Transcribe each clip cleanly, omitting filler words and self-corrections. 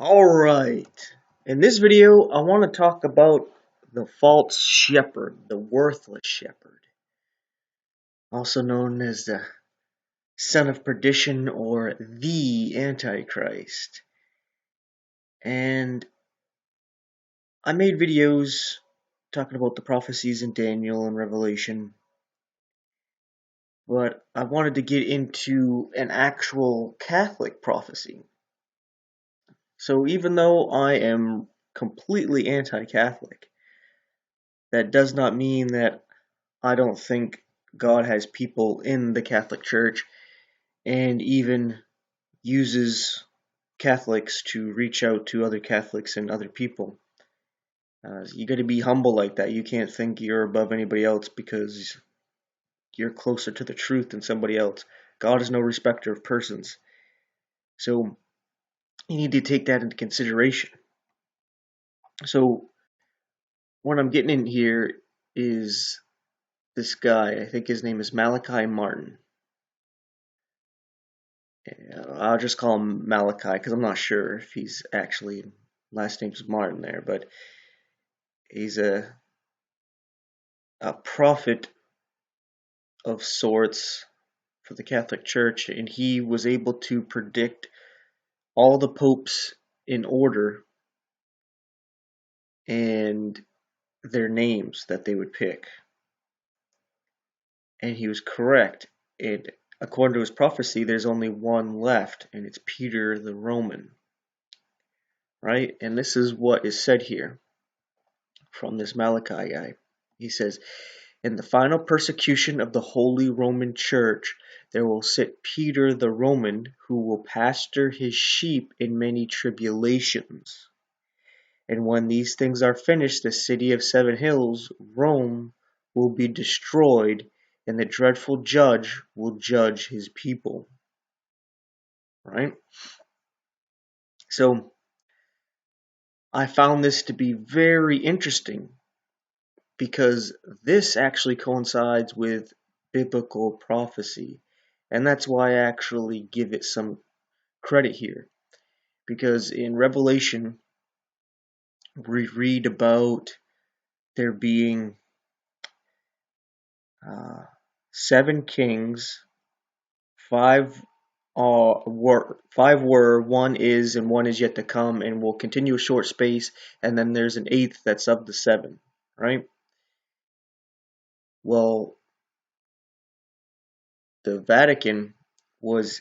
Alright, in this video I want to talk about the false shepherd, the worthless shepherd, also known as the son of perdition or the Antichrist. And I made videos talking about the prophecies in Daniel and Revelation, but I wanted to get into an actual Catholic prophecy. So even though I am completely anti-Catholic, that does not mean that I don't think God has people in the Catholic Church and even uses Catholics to reach out to other Catholics and other people. You got to be humble like that. You can't think you're above anybody else because you're closer to the truth than somebody else. God is no respecter of persons. So you need to take that into consideration. So what I'm getting in here is this guy. I think his name is Malachi Martin. I'll just call him Malachi because I'm not sure if he's actually last name's Martin there, but he's a prophet of sorts for the Catholic Church, and he was able to predict all the popes in order and their names that they would pick. And he was correct. According to his prophecy, there's only one left, and it's Peter the Roman. Right? And this is what is said here from this Malachi guy. He says, "In the final persecution of the Holy Roman Church, there will sit Peter the Roman, who will pasture his sheep in many tribulations. And when these things are finished, the city of seven hills, Rome, will be destroyed, and the dreadful judge will judge his people." Right? So, I found this to be very interesting because this actually coincides with biblical prophecy. And that's why I actually give it some credit here. Because in Revelation, we read about there being 7 kings, 5 were, one is, and one is yet to come, and will continue a short space, and then there's an 8th that's of the 7, right? Well, the Vatican was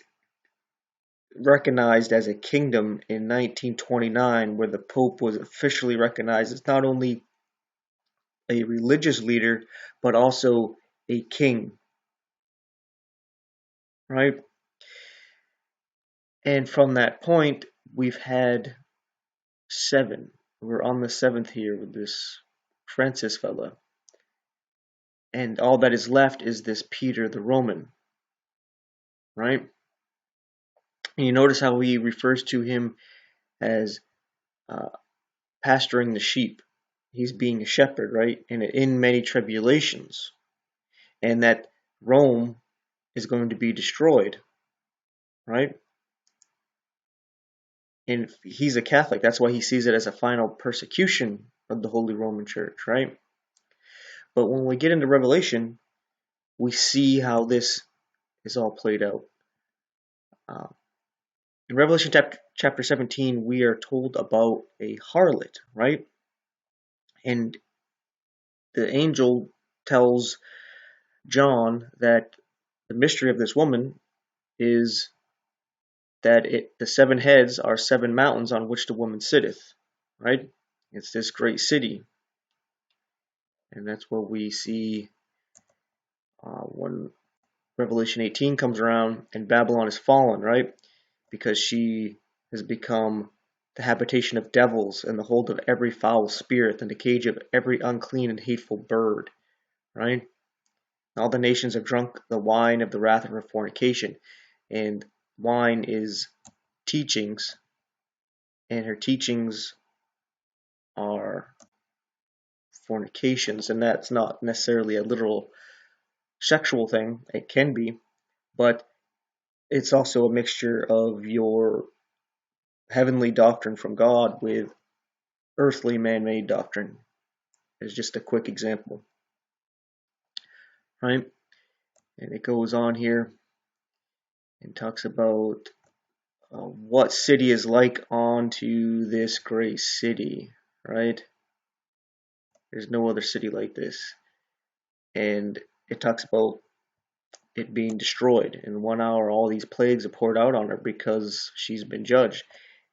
recognized as a kingdom in 1929, where the Pope was officially recognized as not only a religious leader, but also a king, right? And from that point, we've had 7. We're on the 7th here with this Francis fella. And all that is left is this Peter the Roman, right? And you notice how he refers to him as pasturing the sheep. He's being a shepherd, right? And in many tribulations. And that Rome is going to be destroyed, right? And he's a Catholic. That's why he sees it as a final persecution of the Holy Roman Church, right? But when we get into Revelation, we see how this is all played out. In Revelation chapter 17, we are told about a harlot, right? And the angel tells John that the mystery of this woman is that the 7 heads are 7 mountains on which the woman sitteth, right? It's this great city. And that's what we see when Revelation 18 comes around and Babylon is fallen, right? Because she has become the habitation of devils and the hold of every foul spirit and the cage of every unclean and hateful bird, right? All the nations have drunk the wine of the wrath of her fornication. And wine is teachings, and her teachings are fornications, and that's not necessarily a literal sexual thing. It can be, but it's also a mixture of your heavenly doctrine from God with earthly man-made doctrine. Is just a quick example, right? And it goes on here and talks about what city is like unto this great city, right? There's no other city like this. And it talks about it being destroyed. In 1 hour, all these plagues are poured out on her because she's been judged.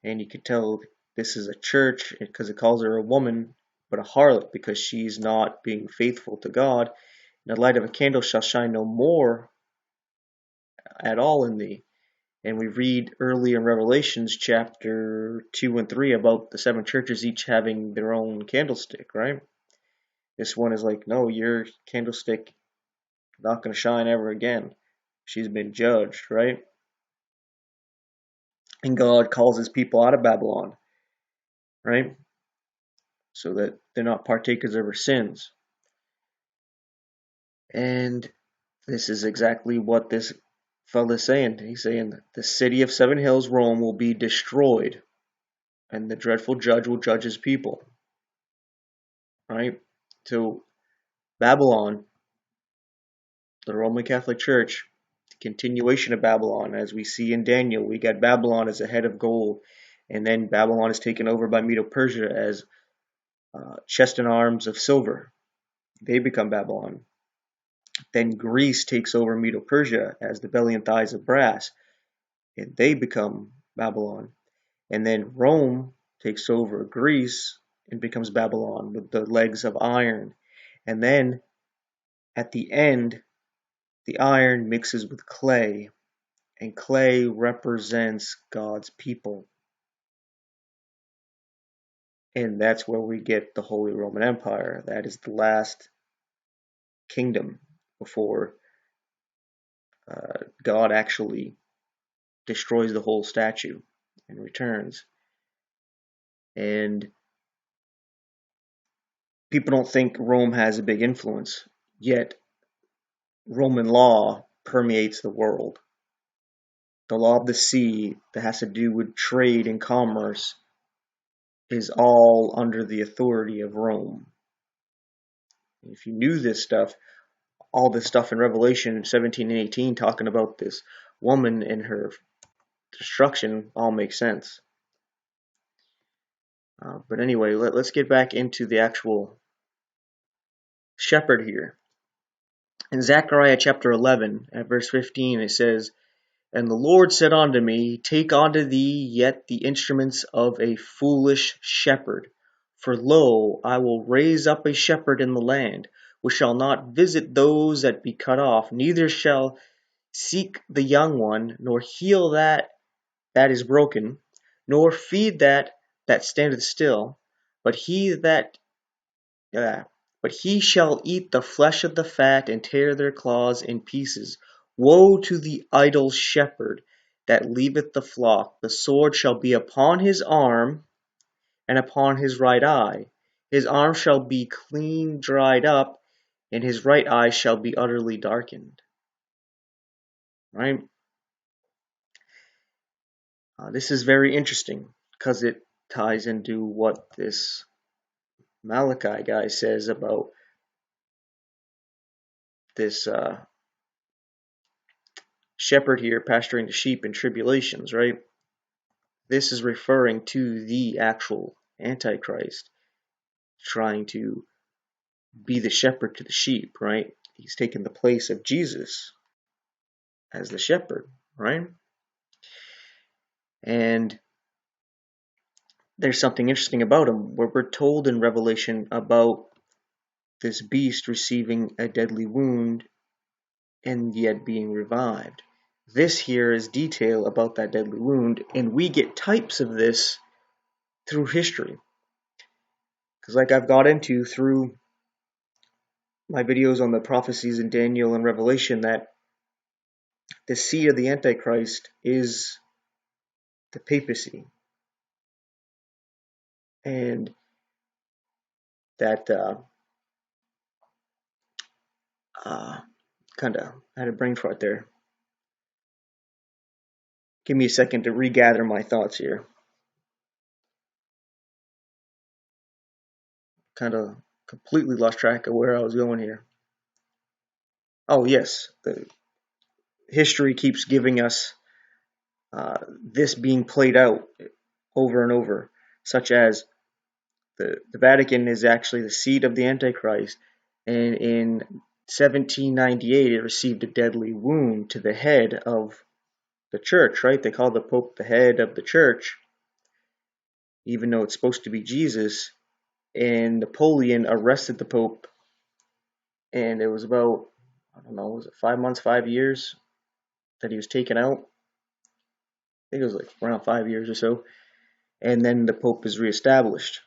And you can tell this is a church because it calls her a woman, but a harlot because she's not being faithful to God. And the light of a candle shall shine no more at all in thee. And we read earlier in Revelations chapter 2 and 3 about the seven churches each having their own candlestick, right? This one is like, no, your candlestick not going to shine ever again. She's been judged, right? And God calls his people out of Babylon, right? So that they're not partakers of her sins. And this is exactly what this fellow is saying. He's saying that the city of seven hills, Rome, will be destroyed, and the dreadful judge will judge his people, right? So Babylon, the Roman Catholic Church, the continuation of Babylon, as we see in Daniel, we got Babylon as a head of gold, and then Babylon is taken over by Medo-Persia as chest and arms of silver. They become Babylon. Then Greece takes over Medo-Persia as the belly and thighs of brass, and they become Babylon. And then Rome takes over Greece and becomes Babylon with the legs of iron. And then at the end, the iron mixes with clay, and clay represents God's people. And that's where we get the Holy Roman Empire. That is the last kingdom before God actually destroys the whole statue and returns. And people don't think Rome has a big influence, yet Roman law permeates the world. The law of the sea that has to do with trade and commerce is all under the authority of Rome. If you knew this stuff, all this stuff in Revelation 17 and 18 talking about this woman and her destruction all makes sense. But anyway, let's get back into the actual shepherd here. In Zechariah chapter 11, at verse 15, it says, And the Lord said unto me, Take unto thee yet the instruments of a foolish shepherd. For lo, I will raise up a shepherd in the land, which shall not visit those that be cut off, neither shall seek the young one, nor heal that is broken, nor feed that standeth still, but he that but he shall eat the flesh of the fat and tear their claws in pieces. Woe to the idle shepherd that leaveth the flock! The sword shall be upon his arm and upon his right eye. His arm shall be clean dried up, and his right eye shall be utterly darkened. Right? This is very interesting because it ties into what this Malachi guy says about this shepherd here pasturing the sheep in tribulations, right? This is referring to the actual Antichrist trying to be the shepherd to the sheep, right? He's taken the place of Jesus as the shepherd, right? And there's something interesting about him where we're told in Revelation about this beast receiving a deadly wound and yet being revived. This here is detail about that deadly wound, and we get types of this through history. Because like I've got into through my videos on the prophecies in Daniel and Revelation, that the seed of the Antichrist is the papacy. And that kind of had a brain fart there. Give me a second to regather my thoughts here. kind of completely lost track of where I was going here. Oh yes, the history keeps giving us this being played out over and over, such as the Vatican is actually the seat of the Antichrist, and in 1798 it received a deadly wound to the head of the church, right? They call the Pope the head of the church, even though it's supposed to be Jesus. And Napoleon arrested the Pope, and it was about, I don't know, was it 5 months, 5 years that he was taken out? I think it was like around 5 years or so. And then the Pope is reestablished.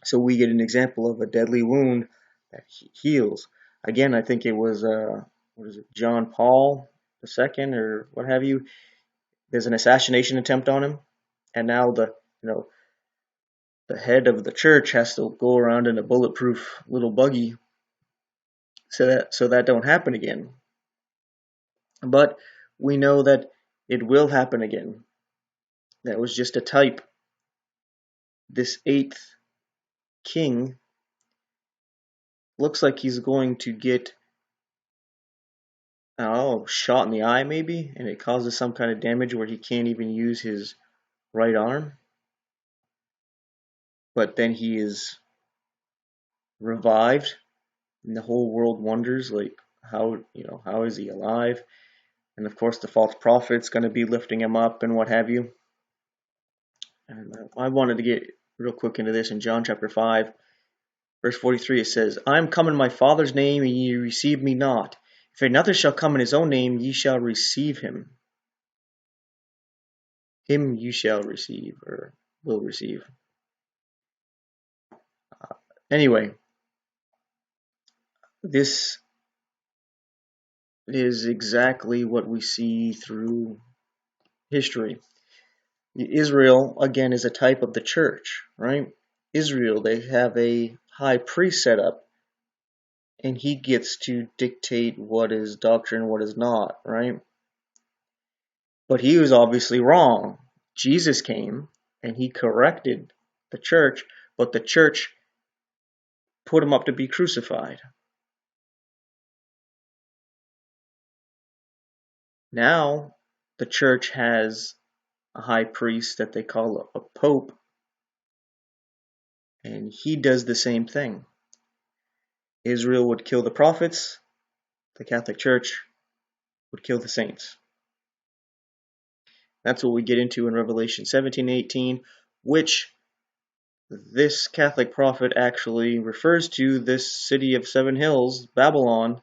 So we get an example of a deadly wound that heals. Again, I think it was, what is it, John Paul II or what have you. There's an assassination attempt on him, and now the head of the church has to go around in a bulletproof little buggy so that don't happen again. But we know that it will happen again. That was just a type. This eighth king looks like he's going to get shot in the eye maybe, and it causes some kind of damage where he can't even use his right arm. But then he is revived, and the whole world wonders, like, how is he alive? And of course the false prophet's going to be lifting him up and what have you. And I wanted to get real quick into this in John chapter 5, verse 43. It says, I am come in my Father's name, and ye receive me not. If another shall come in his own name, ye shall receive him. Him you shall receive, or will receive. Anyway, this is exactly what we see through history. Israel, again, is a type of the church, right? Israel, they have a high priest set up, and he gets to dictate what is doctrine, what is not, right? But he was obviously wrong. Jesus came, and he corrected the church, but the church put him up to be crucified. Now, the church has a high priest that they call a pope, and he does the same thing. Israel would kill the prophets, the Catholic Church would kill the saints. That's what we get into in Revelation 17:18, which this Catholic prophet actually refers to this city of 7 hills, Babylon,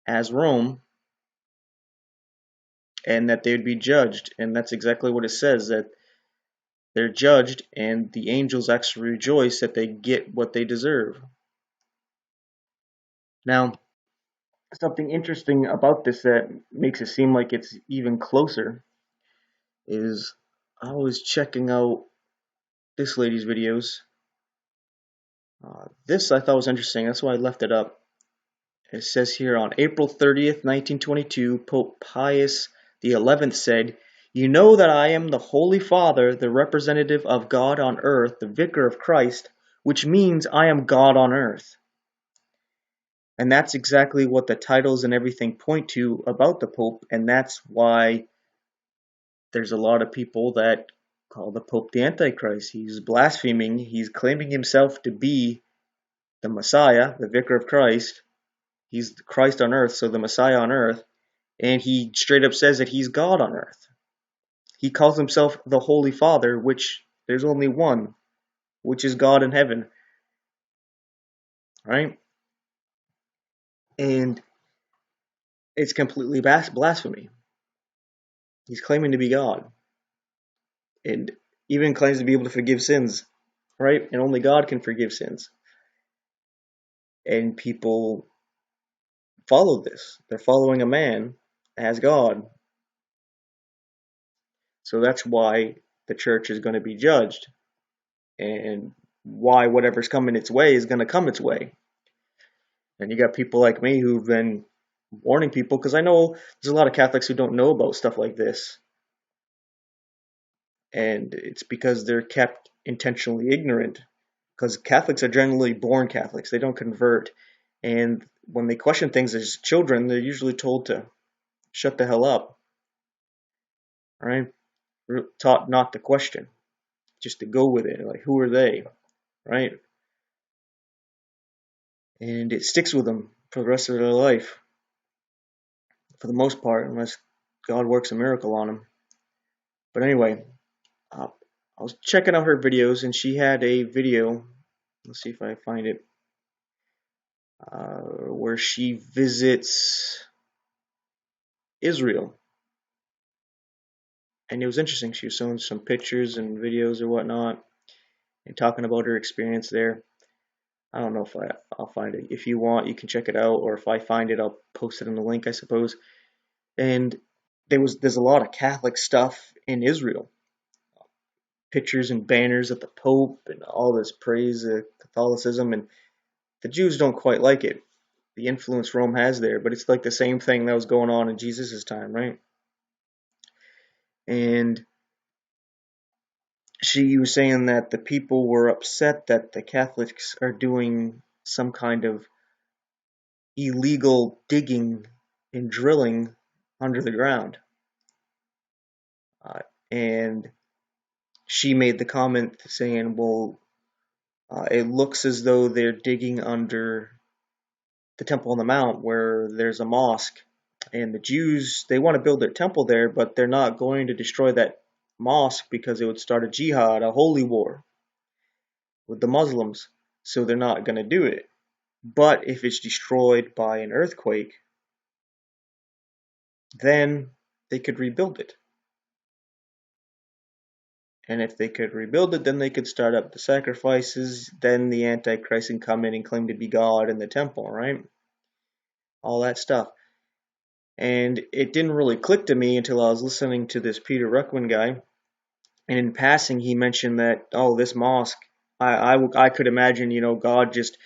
as Rome, and that they would be judged. And that's exactly what it says, that they're judged, and the angels actually rejoice that they get what they deserve. Now, something interesting about this that makes it seem like it's even closer is I was checking out this lady's videos. This I thought was interesting, that's why I left it up. It says here, on April 30th, 1922, Pope Pius XI said, you know that I am the Holy Father, the representative of God on earth, the vicar of Christ, which means I am God on earth. And that's exactly what the titles and everything point to about the Pope, and that's why there's a lot of people that call the Pope the Antichrist. He's blaspheming, he's claiming himself to be the Messiah, the vicar of Christ. He's Christ on earth, so the Messiah on earth, and he straight up says that he's God on earth. He calls himself the Holy Father, which there's only one, which is God in heaven. Right? And it's completely blasphemy. He's claiming to be God, and even claims to be able to forgive sins, right? And only God can forgive sins. And people follow this. They're following a man as God. So that's why the church is going to be judged, and why whatever's coming its way is going to come its way. And you got people like me who've been warning people, because I know there's a lot of Catholics who don't know about stuff like this. And it's because they're kept intentionally ignorant, because Catholics are generally born Catholics. They don't convert. And when they question things as children, they're usually told to shut the hell up, right? We're taught not to question, just to go with it. Like, who are they, right? And it sticks with them for the rest of their life, for the most part, unless God works a miracle on them. But anyway, I was checking out her videos, and she had a video. Let's see if I find it, where she visits Israel. And it was interesting. She was showing some pictures and videos or whatnot, and talking about her experience there. I don't know if I'll find it. If you want, you can check it out, or if I find it, I'll post it in the link, I suppose. And there's a lot of Catholic stuff in Israel, pictures and banners of the Pope and all this praise of Catholicism, and the Jews don't quite like it. The influence Rome has there, but it's like the same thing that was going on in Jesus' time, right? And she was saying that the people were upset that the Catholics are doing some kind of illegal digging and drilling under the ground. And she made the comment saying, well, it looks as though they're digging under the Temple on the Mount where there's a mosque. And the Jews, they want to build their temple there, but they're not going to destroy that mosque because it would start a jihad, a holy war with the Muslims. So they're not going to do it. But if it's destroyed by an earthquake, then they could rebuild it. And if they could rebuild it, then they could start up the sacrifices. Then the Antichrist can come in and claim to be God in the temple, right? All that stuff. And it didn't really click to me until I was listening to this Peter Ruckman guy. And in passing, he mentioned that, oh, this mosque, I could imagine, God just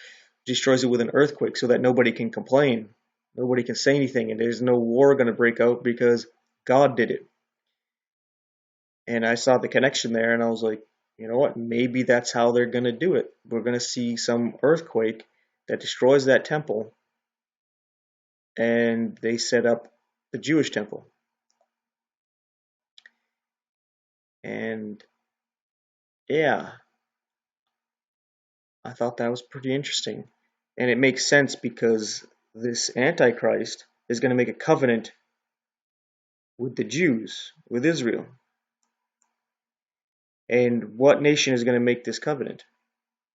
destroys it with an earthquake so that nobody can complain. Nobody can say anything, and there's no war going to break out because God did it. And I saw the connection there, and I was like, you know what? Maybe that's how they're going to do it. We're going to see some earthquake that destroys that temple, and they set up the Jewish temple. And yeah, I thought that was pretty interesting. And it makes sense because this Antichrist is going to make a covenant with the Jews, with Israel. And what nation is going to make this covenant?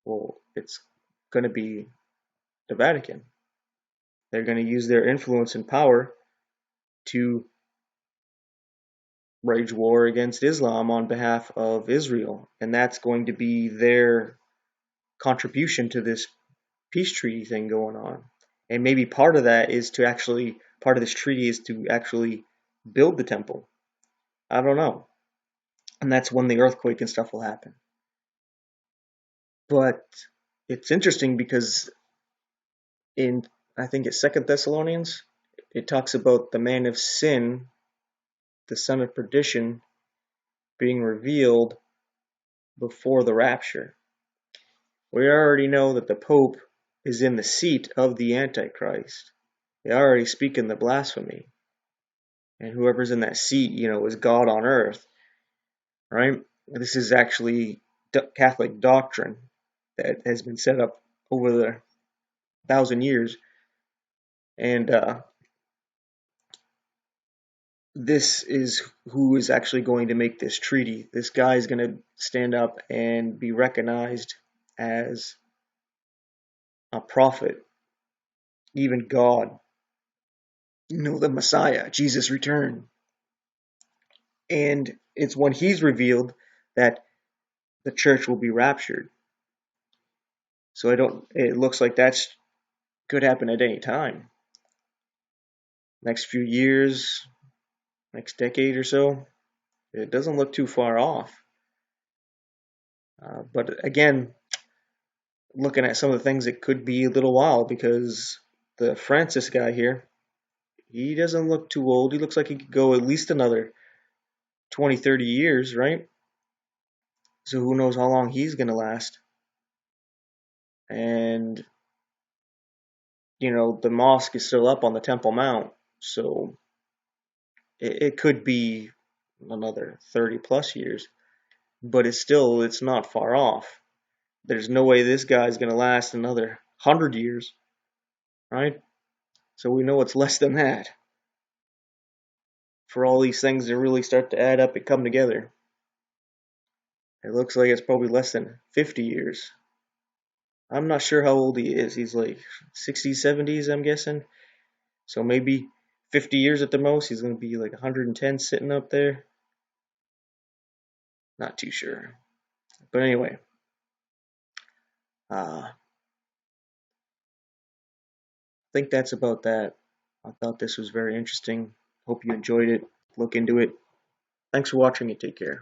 Well, it's going to be the Vatican. They're going to use their influence and power to wage war against Islam on behalf of Israel. And that's going to be their contribution to this peace treaty thing going on. And maybe part of that is to actually, part of this treaty is to actually build the temple. I don't know. And that's when the earthquake and stuff will happen. But it's interesting because in, I think it's 2 Thessalonians, it talks about the man of sin, the son of perdition, being revealed before the rapture. We already know that the Pope is in the seat of the Antichrist. They already speak in the blasphemy. And whoever's in that seat, is God on earth, right? This is actually Catholic doctrine that has been set up over the 1,000 years. And this is who is actually going to make this treaty. This guy is going to stand up and be recognized as a prophet, even God, the Messiah, Jesus' return. And it's when he's revealed that the church will be raptured. So it looks like that's could happen at any time. Next few years, next decade or so, it doesn't look too far off. But again, looking at some of the things, it could be a little while because the Francis guy here, he doesn't look too old. He looks like he could go at least another 20, 30 years, right? So who knows how long he's going to last. And, the mosque is still up on the Temple Mount, so it could be another 30 plus years, but it's not far off. There's no way this guy's going to last another 100 years, right? So we know it's less than that for all these things to really start to add up and come together. It looks like it's probably less than 50 years. I'm not sure how old he is. He's like 60s, 70s, I'm guessing. So maybe 50 years at the most. He's going to be like 110 sitting up there. Not too sure. But anyway, I think that's about that. I thought this was very interesting. Hope you enjoyed it. Look into it. Thanks for watching and take care.